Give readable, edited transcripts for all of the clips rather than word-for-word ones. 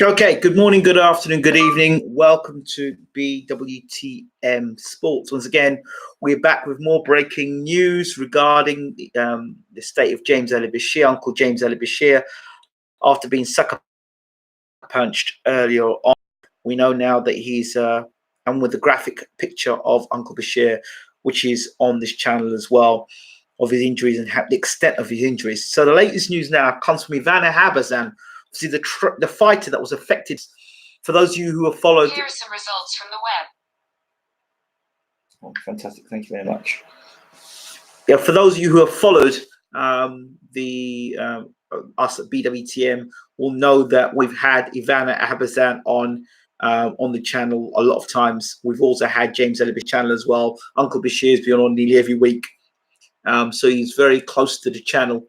Okay, good morning, good afternoon, good evening. Welcome to BWTM Sports. Once again, we're back with more breaking news regarding the state of James Ali-Bashir, Uncle James Ali-Bashir, after being sucker punched earlier on. We know now that he's, and with the graphic picture of Uncle Bashir, which is on this channel as well, of his injuries and the extent of his injuries. So the latest news now comes from Ivana Habazin. See the fighter that was affected. For those of you who have followed, here are some results from the web. Oh, fantastic! Thank you very much. Yeah, for those of you who have followed us at BWTM, will know that we've had Ivana Habazin on the channel a lot of times. We've also had James Ali-Bashir channel as well. Uncle Bashir's been on nearly every week, so he's very close to the channel,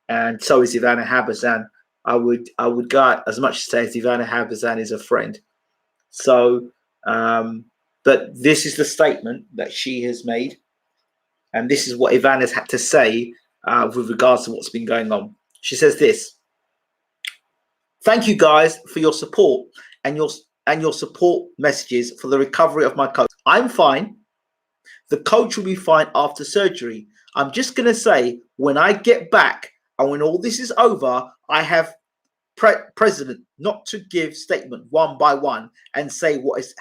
and so is Ivana Habazin. I would go as much as say as Ivana Habazin is a friend. So, but this is the statement that she has made, and this is what Ivana's had to say with regards to what's been going on. She says this: "Thank you guys for your support and your support messages for the recovery of my coach. I'm fine. The coach will be fine after surgery. I'm just gonna say when I get back and when all this is over, I have president not to give statement one by one and say what is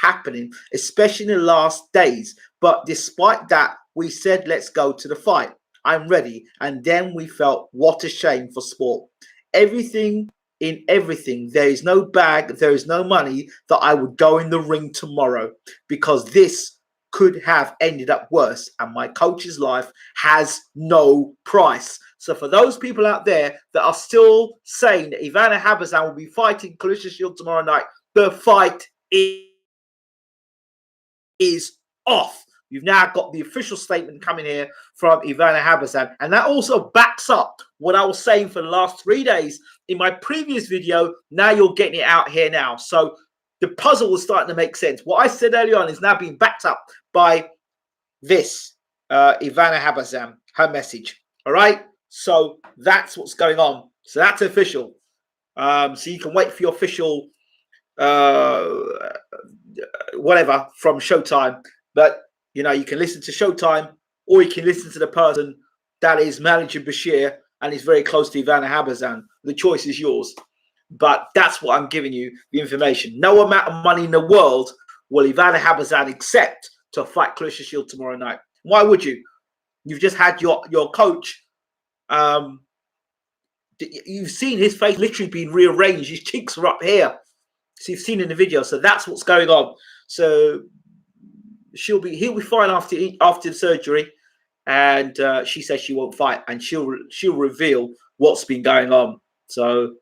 happening, especially in the last days. But despite that, we said, let's go to the fight. I'm ready. And then we felt, what a shame for sport. Everything in everything. There is no bag. There is no money that I would go in the ring tomorrow because this could have ended up worse, and my coach's life has no price." So for those people out there that are still saying that Ivana Habazin will be fighting Clarissa Shield tomorrow night, the fight is off. You've now got the official statement coming here from Ivana Habazin, and that also backs up what I was saying for the last 3 days in my previous video. Now you're getting it out here now. So the puzzle was starting to make sense. What I said earlier on is now being backed up by this Ivana Habazin, her message. All right. So that's what's going on. So that's official. So you can wait for your official whatever from Showtime. But you know, you can listen to Showtime or you can listen to the person that is managing Bashir and is very close to Ivana Habazin. The choice is yours. But that's what I'm giving you, the information. No amount of money in the world will Ivana Habazin accept to fight Clarissa Shield tomorrow night. Why would you? You've just had your coach. You've seen his face literally being rearranged. His cheeks are up here. So you've seen in the video. So that's what's going on. So he'll be fine after the surgery, and she says she won't fight, and she'll reveal what's been going on. So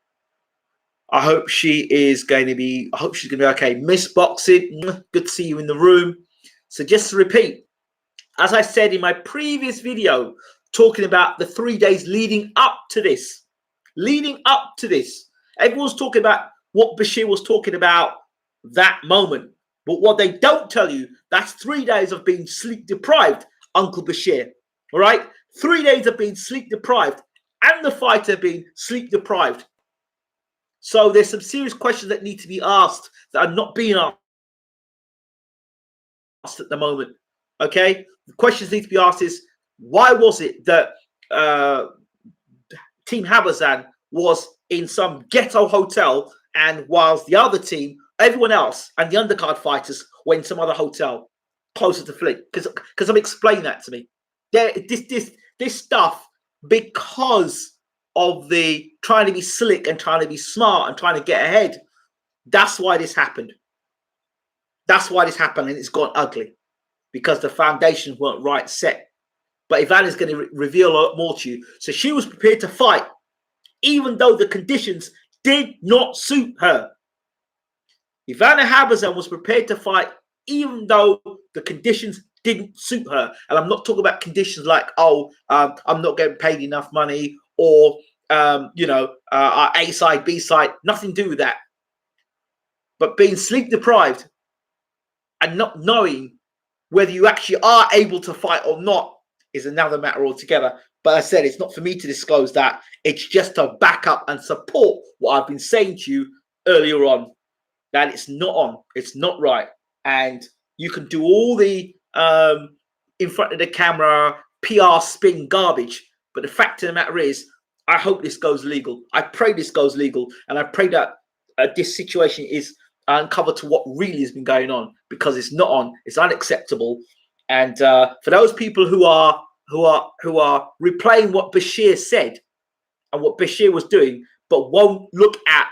I hope she's going to be okay. Miss Boxing, good to see you in the room. So just to repeat, as I said in my previous video, talking about the 3 days leading up to this, everyone's talking about what Bashir was talking about that moment. But what they don't tell you, that's 3 days of being sleep deprived, Uncle Bashir. All right? 3 days of being sleep deprived and the fighter being sleep deprived. So there's some serious questions that need to be asked that are not being asked at the moment. Okay, the questions need to be asked is, why was it that Team Habazin was in some ghetto hotel, and whilst the other team, everyone else, and the undercard fighters were in some other hotel closer to Flint? Because I'm explaining that to me. This stuff, because of the trying to be slick and trying to be smart and trying to get ahead. That's why this happened. That's why this happened, and it's gone ugly because the foundations weren't right set. But Ivana's going to reveal a lot more to you. So she was prepared to fight, even though the conditions did not suit her. Ivana Habazin was prepared to fight, even though the conditions didn't suit her. And I'm not talking about conditions like, I'm not getting paid enough money, or our A side, B side, nothing to do with that. But being sleep deprived and not knowing whether you actually are able to fight or not is another matter altogether. But I said it's not for me to disclose that. It's just to back up and support what I've been saying to you earlier on, that it's not on, it's not right. And you can do all the in front of the camera PR spin garbage, but the fact of the matter is, I hope this goes legal. I pray this goes legal, and I pray that this situation is uncovered to what really has been going on, because it's not on, it's unacceptable. And for those people who are replaying what Bashir said and what Bashir was doing, but won't look at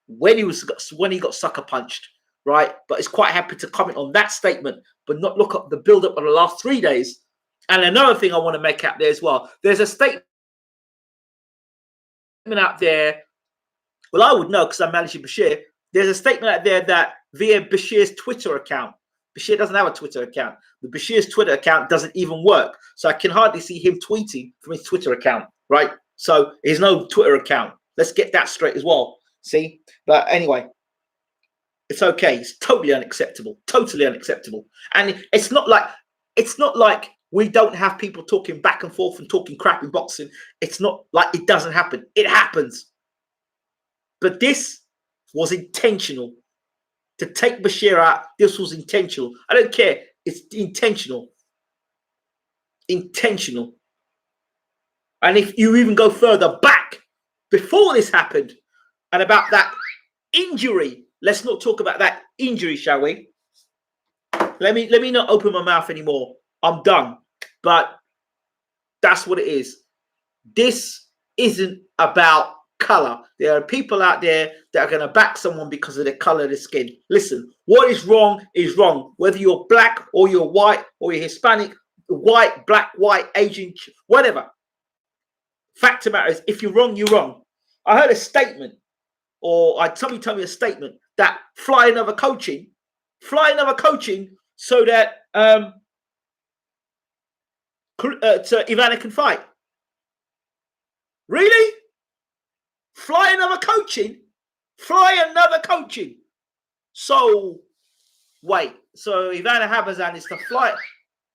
when he got sucker punched, right? But is quite happy to comment on that statement, but not look at the build up of the last 3 days. And another thing I want to make out there as well, there's a statement out there. Well, I would know because I'm managing Bashir. There's a statement out there that via Bashir's Twitter account. Bashir doesn't have a Twitter account. The Bashir's Twitter account doesn't even work. So I can hardly see him tweeting from his Twitter account, right? So there's no Twitter account. Let's get that straight as well. See? But anyway, it's okay. It's totally unacceptable. Totally unacceptable. And it's not like we don't have people talking back and forth and talking crap in boxing. It's not like it doesn't happen. It happens. But this was intentional. To take Bashir out, this was intentional. I don't care. It's intentional. Intentional. And if you even go further back, before this happened, and about that injury, let's not talk about that injury, shall we? Let me not open my mouth anymore. I'm done. But that's what it is. This isn't about color. There are people out there that are going to back someone because of the color of the skin. Listen, what is wrong is wrong. Whether you're black or you're white or you're Hispanic, white, black, white, Asian, whatever. Fact of the matter is, if you're wrong, you're wrong. I heard a statement, or somebody told me a statement that fly another coaching so that so Ivana can fight. Really? Fly another coaching? So, wait. So Ivana Habazin is to fly.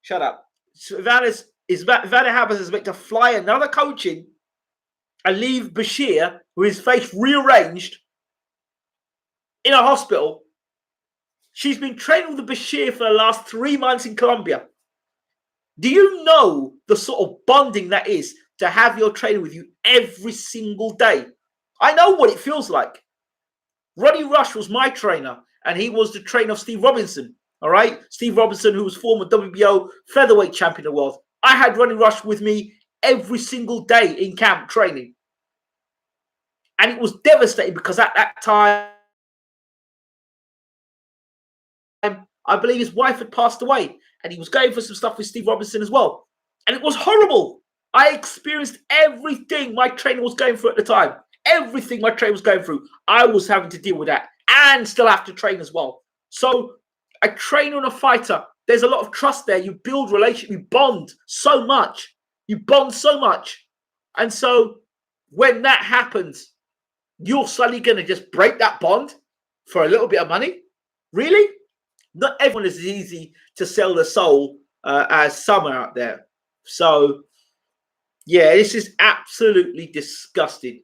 Shut up. So Ivana Habazin is meant to fly another coaching and leave Bashir with his face rearranged in a hospital. She's been training with Bashir for the last 3 months in Colombia. Do you know the sort of bonding that is to have your trainer with you every single day? I know what it feels like. Roddy Rush was my trainer, and he was the trainer of Steve Robinson. All right? Steve Robinson, who was former WBO featherweight champion of the world. I had Roddy Rush with me every single day in camp training. And it was devastating because at that time, I believe his wife had passed away, and he was going for some stuff with Steve Robinson as well. And it was horrible. I experienced everything my trainer was going through at the time. Everything my trainer was going through, I was having to deal with that and still have to train as well. So a trainer and a fighter, there's a lot of trust there. You build relationship, you bond so much. And so when that happens, you're suddenly going to just break that bond for a little bit of money? Really? Not everyone is as easy to sell the soul as some are out there. So, yeah, this is absolutely disgusting.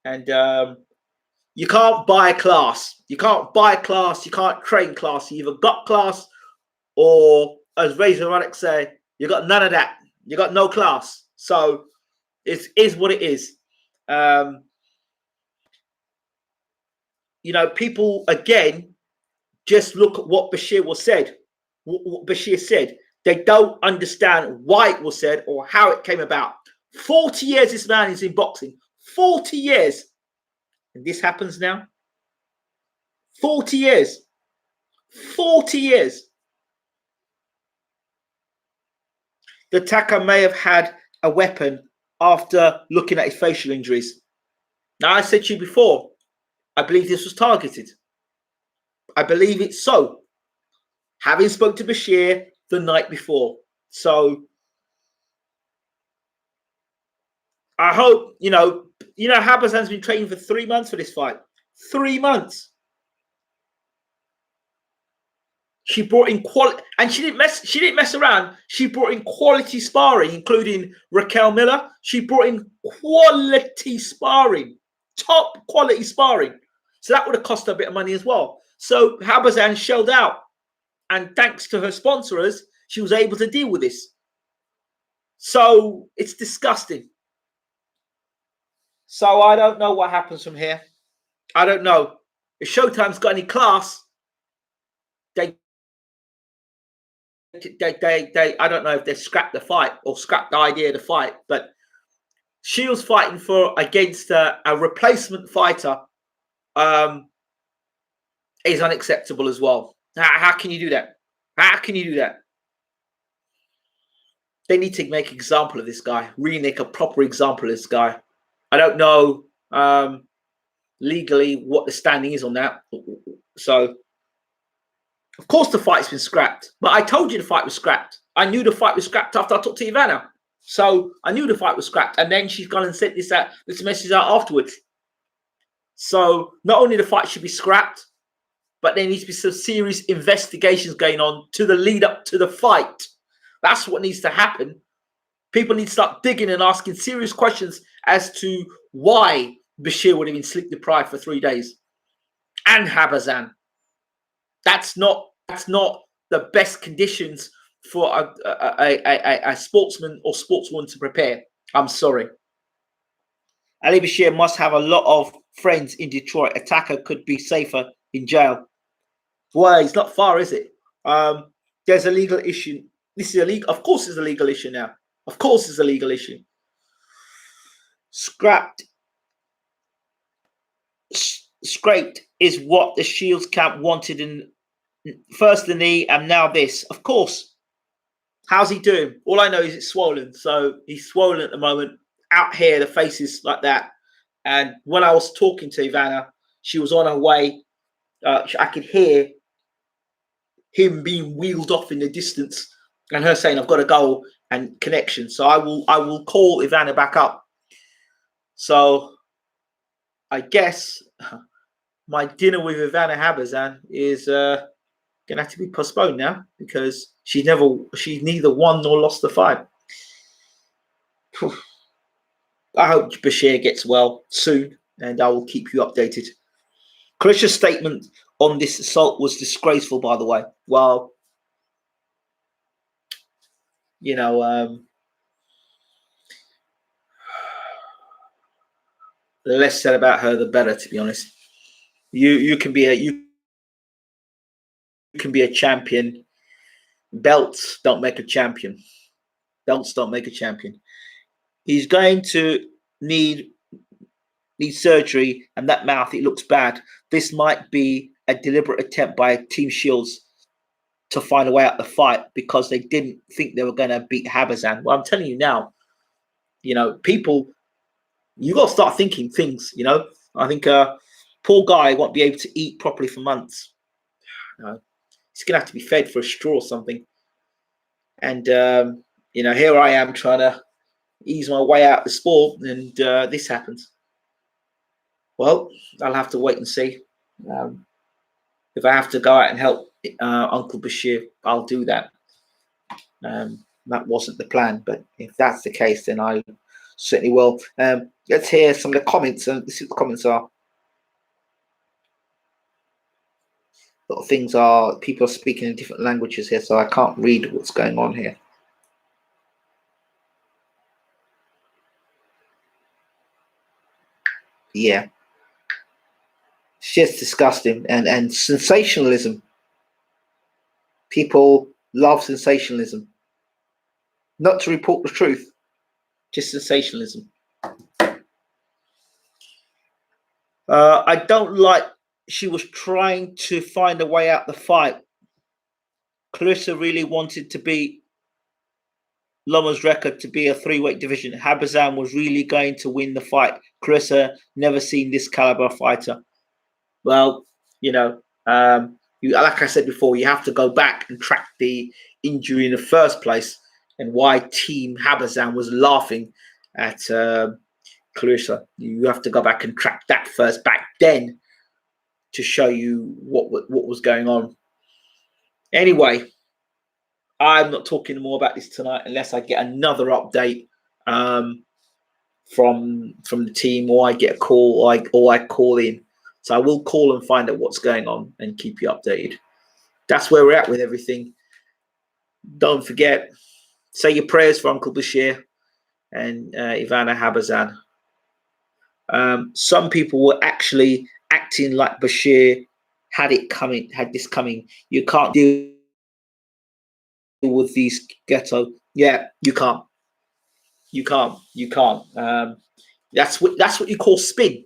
And you can't buy class. You can't train class. You either got class or, as Razor Roddick say, you got none of that. You got no class. So it is what it is. People, again, just look at what Bashir was said. What Bashir said. They don't understand why it was said or how it came about. 40 years this man is in boxing. 40 years. And this happens now. 40 years. 40 years. The attacker may have had a weapon after looking at his facial injuries. Now, I said to you before, I believe this was targeted. I believe it's so. Having spoke to Bashir the night before. So I hope, Habazan's been training for 3 months for this fight. 3 months. she brought in quality, and she didn't mess around. She brought in quality sparring, including Raquel Miller. She brought in quality sparring, top quality sparring. So that would have cost her a bit of money as well. So Habazin shelled out, and thanks to her sponsors, she was able to deal with this. So it's disgusting. So I don't know what happens from here. I don't know. If Showtime's got any class, they I don't know if they scrapped the fight or scrapped the idea of the fight, but Shields fighting against a replacement fighter is unacceptable as well. How can you do that? How can you do that? They need to make an example of this guy. Really make a proper example of this guy. I don't know legally what the standing is on that. So, of course, the fight's been scrapped. But I told you the fight was scrapped. I knew the fight was scrapped after I talked to Ivana. So I knew the fight was scrapped. And then she's gone and sent this message out afterwards. So not only the fight should be scrapped, but there needs to be some serious investigations going on to the lead up to the fight. That's what needs to happen. People need to start digging and asking serious questions as to why Bashir would have been sleep deprived for 3 days. And Habazin. That's not the best conditions for a sportsman or sportswoman to prepare. I'm sorry. Ali Bashir must have a lot of friends in Detroit. Attacker could be safer in jail. Well, it's not far, is it? There's a legal issue. This is illegal. Of course, it's a legal issue now. Of course, it's a legal issue. Scraped is what the Shields camp wanted in first the knee and now this. Of course. How's he doing? All I know is it's swollen. So he's swollen at the moment. Out here, the face is like that. And when I was talking to Ivana, she was on her way. I could hear him being wheeled off in the distance and her saying, I've got to go, and connection. So I will call Ivana back up. So I guess my dinner with Ivana Habazin is gonna have to be postponed now because she's neither won nor lost the fight. I hope Bashir gets well soon, and I will keep you updated. Clarissa's statement on this assault was disgraceful, by the way. Well, you know, the less said about her, the better. To be honest, you can be a champion. Belts don't make a champion. Belts don't make a champion. He's going to need surgery, and that mouth, it looks bad. This might be a deliberate attempt by Team Shields to find a way out the fight because they didn't think they were going to beat Habazin. Well, I'm telling you now, you know, people, you got to start thinking things, you know. I think poor guy won't be able to eat properly for months. He's going to have to be fed for a straw or something. And, you know, here I am trying to ease my way out the sport, and this happens. Well, I'll have to wait and see. If I have to go out and help Uncle Bashir, I'll do that. That wasn't the plan, but if that's the case, then I certainly will. Let's hear some of the comments. This is what the comments are. A lot of things are, people are speaking in different languages here, so I can't read what's going on here. Yeah. It's just disgusting. And sensationalism. People love sensationalism. Not to report the truth, just sensationalism. I don't like she was trying to find a way out the fight. Clarissa really wanted to beat Loma's record to be a 3-weight division. Habazin was really going to win the fight. Clarissa never seen this caliber fighter. Well, you know, like I said before, you have to go back and track the injury in the first place and why Team Habazin was laughing at Clarissa. You have to go back and track that first back then to show you what was going on. Anyway, I'm not talking more about this tonight unless I get another update from the team, or I get a call, or I call in. So I will call and find out what's going on and keep you updated. That's where we're at with everything. Don't forget, say your prayers for Uncle Bashir and Ivana Habazin. Some people were actually acting like Bashir had this coming. You can't deal with these ghetto. Yeah, you can't. You can't. You can't. That's what you call spin.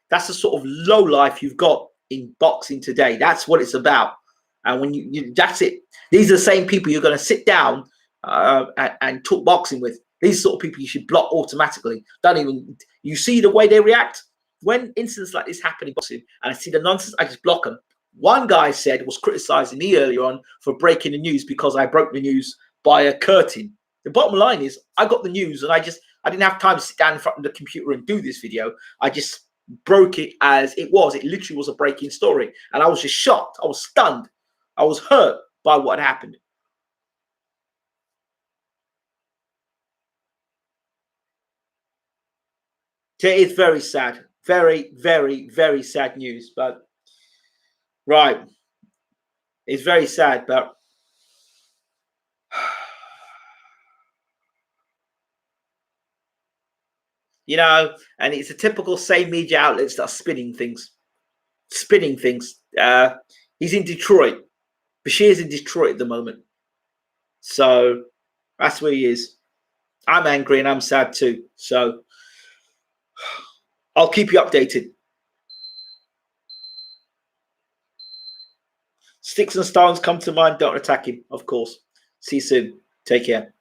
That's the sort of low life you've got in boxing today. That's what it's about. And when that's it. These are the same people you're going to sit down and talk boxing with. These sort of people you should block automatically. Don't even. You see the way they react when incidents like this happen in boxing, and I see the nonsense. I just block them. One guy was criticizing me earlier on for breaking the news because I broke the news by a curtain. The bottom line is I got the news and I didn't have time to sit down in front of the computer and do this video. I just broke it as it was. It literally was a breaking story. And I was just shocked. I was stunned. I was hurt by what had happened. So it's very sad. Very, very, very sad news. But, right. It's very sad, but you know, and it's a typical same media outlets that are spinning things. He's in Detroit. Bashir's in Detroit at the moment. So that's where he is. I'm angry and I'm sad too. So I'll keep you updated. Sticks and stones come to mind. Don't attack him, of course. See you soon. Take care.